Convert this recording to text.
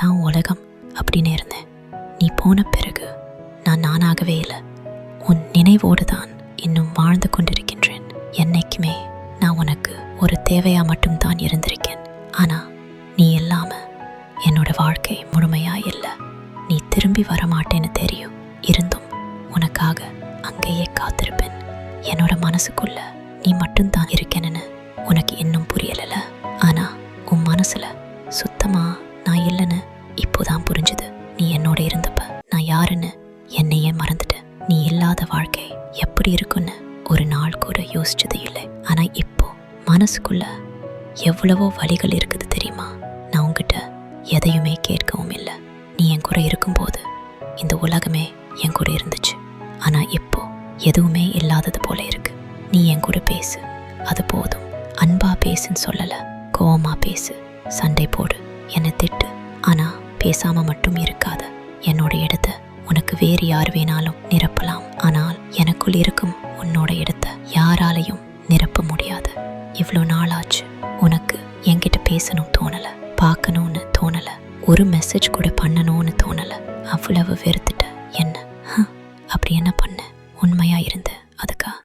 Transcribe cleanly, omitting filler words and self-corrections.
இதுதான் உலகம் அப்படின்னு இருந்தேன். நீ போன பிறகு நான் நானாகவே இல்லை. உன் நினைவோடு தான் இன்னும் வாழ்ந்து கொண்டிருக்கின்றேன். என்னைக்குமே நான் உனக்கு ஒரு தேவையா மட்டும்தான் இருந்திருக்கேன். ஆனா நீ இல்லாம என்னோட வாழ்க்கை முழுமையா இல்லை. நீ திரும்பி வரமாட்டேன்னு தெரியும். இருந்தும் உனக்காக அங்கேயே காத்திருப்பேன். என்னோட மனசுக்குள்ள நீ மட்டும்தான் இருக்கேன்னு உனக்கு இன்னும் புரியல. ஆனா உன் மனசுல சுத்தமா நான் இல்லைன்னு இப்போதான் புரிஞ்சுது. நீ என்னோட இருந்தப்ப நான் யாருன்னு என்னையே மறந்துட்டேன். நீ இல்லாத வாழ்க்கை எப்படி இருக்குன்னு ஒரு நாள் கூட யோசிச்சது இல்லை. ஆனா இப்போ மனசுக்குள்ள எவ்வளவோ வழிகள் இருக்குது தெரியுமா? நான் உன்கிட்ட எதையுமே கேட்கவும் இல்லை. நீ என் கூட இருக்கும்போது இந்த உலகமே என் கூட இருந்துச்சு. ஆனா இப்போ எதுவுமே இல்லாதது போல இருக்கு. நீ என் கூட பேசு, அது போதும். அன்பா பேசுன்னு சொல்லல, கோவமா பேசு, சண்டை போடு, என்னை திட்டு. ஆனா பேசாம மட்டும் இருக்காத. என்னோட இடத்த உனக்கு வேறு யார் வேணாலும் நிரப்பலாம். ஆனால் எனக்குள் இருக்கும் உன்னோட இடத்த யாராலையும் நிரப்ப முடியாது. இவ்வளோ நாளாச்சு உனக்கு என்கிட்ட பேசணும் தோணல, பார்க்கணும்னு தோணல, ஒரு மெசேஜ் கூட பண்ணணும்னு தோணல. அவ்வளவு வெறுத்துட்டேன்.